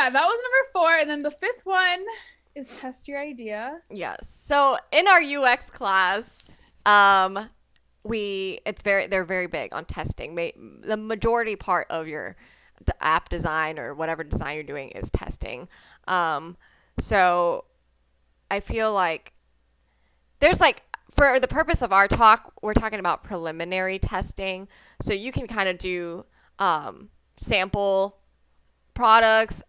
yeah, that was number 4. And then the 5th one is test your idea. Yes. So in our UX class, they're very big on testing. The majority part of your app design or whatever design you're doing is testing. So I feel like there's like, for the purpose of our talk, we're talking about preliminary testing. So you can kind of do sample products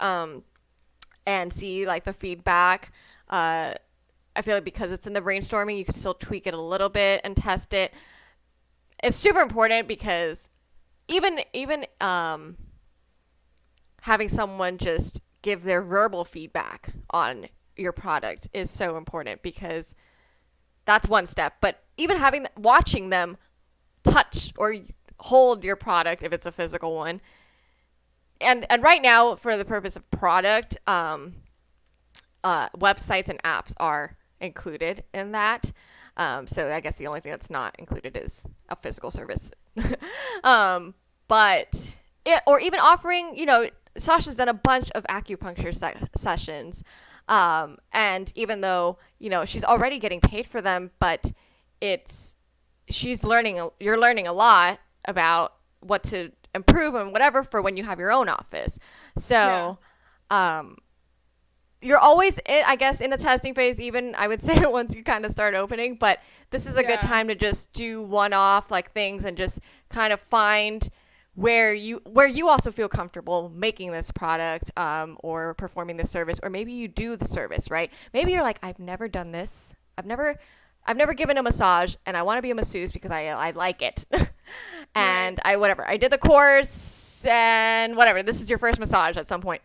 and see like the feedback. I feel like because it's in the brainstorming, you can still tweak it a little bit and test it. It's super important because even having someone just give their verbal feedback on your product is so important, because that's one step. But even watching them touch or hold your product, if it's a physical one, and right now, for the purpose of product, websites and apps are included in that. So I guess the only thing that's not included is a physical service. But or even offering, Sasha's done a bunch of acupuncture sessions. And even though, she's already getting paid for them, but you're learning a lot about what to improve and whatever for when you have your own office. So, you're always, I guess, in the testing phase, even, I would say, once you kind of start opening. But this is a good time to just do one-off like things and just kind of find where you also feel comfortable making this product or performing this service, or maybe you do the service, right? Maybe you're like, I've never done this. I've never given a massage, and I want to be a masseuse because I like it. And I did the course and whatever. This is your first massage at some point.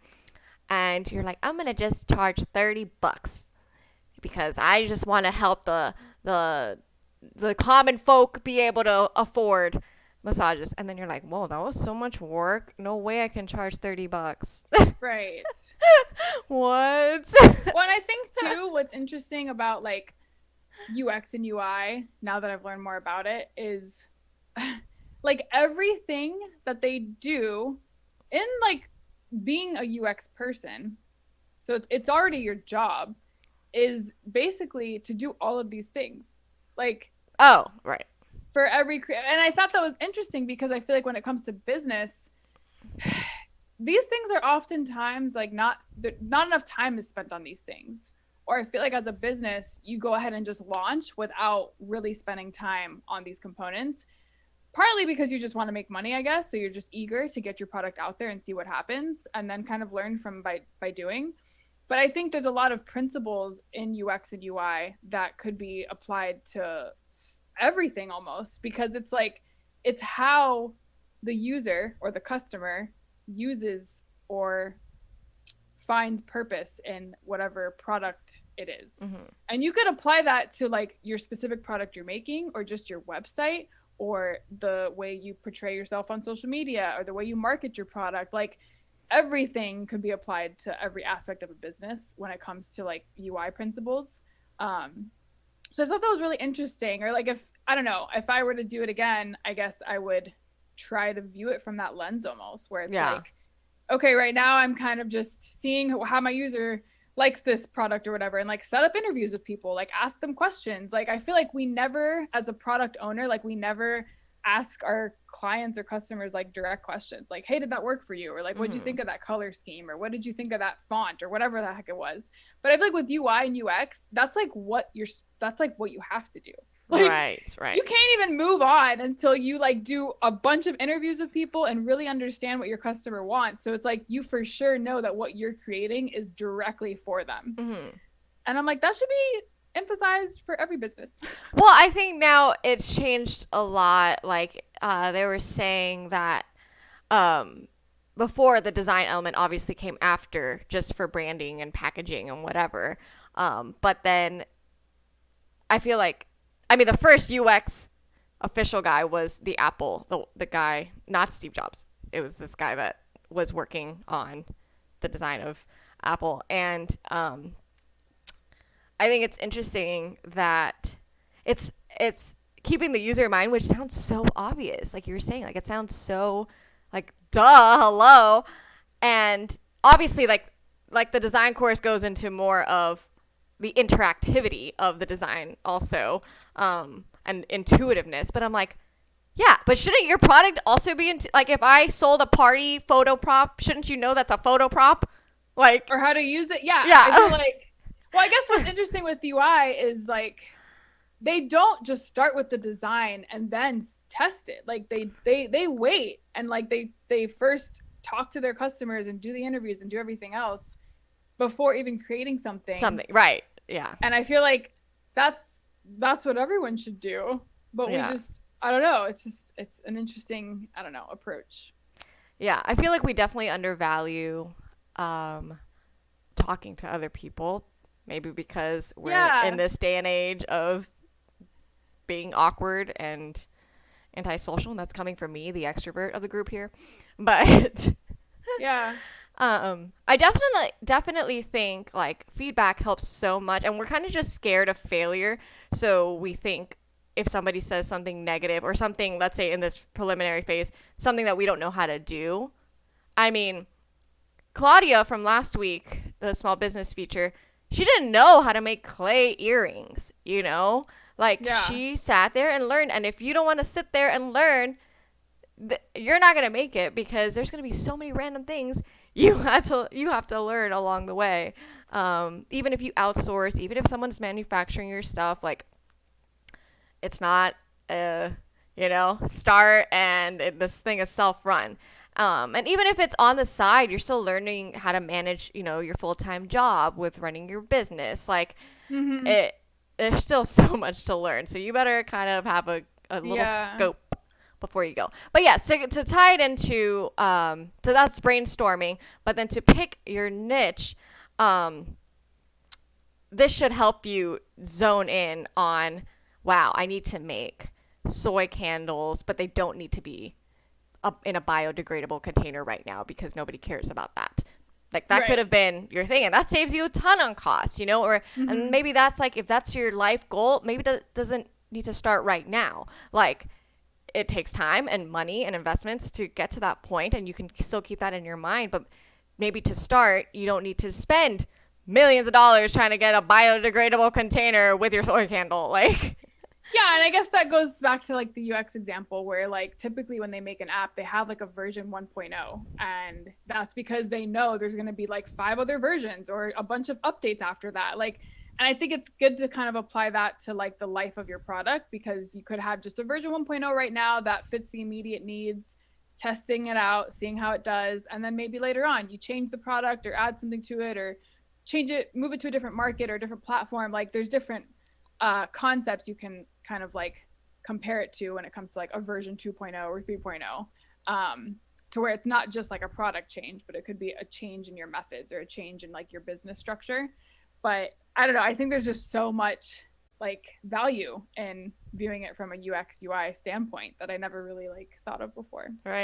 And you're like, I'm going to just charge $30 because I just want to help the common folk be able to afford massages. And then you're like, whoa, that was so much work. No way I can charge $30. Right. What? Well, and I think too, what's interesting about like UX and UI, now that I've learned more about it, is like everything that they do in like being a UX person, so it's already your job, is basically to do all of these things. Like, oh, right. For every and I thought that was interesting because I feel like when it comes to business, these things are oftentimes like not enough time is spent on these things. Or I feel like as a business, you go ahead and just launch without really spending time on these components. Partly because you just want to make money, I guess. So you're just eager to get your product out there and see what happens, and then kind of learn from by doing. But I think there's a lot of principles in UX and UI that could be applied to everything almost, because it's like, it's how the user or the customer uses or finds purpose in whatever product it is. Mm-hmm. And you could apply that to like your specific product you're making, or just your website, or the way you portray yourself on social media, or the way you market your product. Like everything could be applied to every aspect of a business when it comes to like UI principles. So I thought that was really interesting. Or like, if I were to do it again, I guess I would try to view it from that lens almost, where it's like, okay, right now I'm kind of just seeing how my user likes this product or whatever, and like set up interviews with people, like ask them questions. Like I feel like we never, as a product owner, like we never ask our clients or customers like direct questions, like, hey, did that work for you? Or like, what'd you think of that color scheme? Or what did you think of that font? Or whatever the heck it was. But I feel like with UI and UX, that's like what you have to do. Like, right. You can't even move on until you like do a bunch of interviews with people and really understand what your customer wants. So it's like, you for sure know that what you're creating is directly for them. Mm-hmm. And I'm like, that should be emphasized for every business. Well, I think now it's changed a lot. Like they were saying that before, the design element obviously came after, just for branding and packaging and whatever. But then I feel like, the first UX official guy was the Apple, the guy, not Steve Jobs. It was this guy that was working on the design of Apple. And I think it's interesting that it's keeping the user in mind, which sounds so obvious. Like you were saying, like it sounds so like, duh, hello. And obviously, like like the design course goes into more of the interactivity of the design also, and intuitiveness. But I'm like, yeah, but shouldn't your product also be like if I sold a party photo prop, shouldn't you know that's a photo prop? Like, or how to use it. Yeah. Yeah. I feel like, well, I guess what's interesting with UI is like they don't just start with the design and then test it. Like they wait and like they first talk to their customers and do the interviews and do everything else before even creating something. Right. Yeah. And I feel like that's what everyone should do. But we just, I don't know. It's an interesting, I don't know, approach. Yeah, I feel like we definitely undervalue talking to other people. Maybe because we're in this day and age of being awkward and antisocial, and that's coming from me, the extrovert of the group here. But yeah. I definitely think like feedback helps so much, and we're kind of just scared of failure. So we think if somebody says something negative or something, let's say in this preliminary phase, something that we don't know how to do. I mean, Claudia from last week, the small business feature, she didn't know how to make clay earrings, you know? Like, she sat there and learned. And if you don't want to sit there and learn, you're not going to make it because there's going to be so many random things you have to learn along the way. Even if you outsource, even if someone's manufacturing your stuff, like, it's not, start and this thing is self-run. And even if it's on the side, you're still learning how to manage, your full-time job with running your business. Like, there's still so much to learn. So you better kind of have a little scope before you go. But yeah, so to tie it into, so that's brainstorming. But then to pick your niche, this should help you zone in on, wow, I need to make soy candles, but they don't need to be in a biodegradable container right now because nobody cares about that. Like that could have been your thing, and that saves you a ton on cost, or and maybe that's like if that's your life goal, maybe that doesn't need to start right now. Like it takes time and money and investments to get to that point, and you can still keep that in your mind. But maybe to start, you don't need to spend millions of dollars trying to get a biodegradable container with your soy candle, like. Yeah, and I guess that goes back to like the UX example where like typically when they make an app, they have like a version 1.0, and that's because they know there's going to be like 5 other versions or a bunch of updates after that. Like, and I think it's good to kind of apply that to like the life of your product because you could have just a version 1.0 right now that fits the immediate needs, testing it out, seeing how it does, and then maybe later on you change the product or add something to it or change it, move it to a different market or a different platform. Like there's different concepts you can kind of like compare it to when it comes to like a version 2.0 or 3.0, to where it's not just like a product change, but it could be a change in your methods or a change in like your business structure. But I don't know, I think there's just so much like value in viewing it from a UX UI standpoint that I never really like thought of before. Right.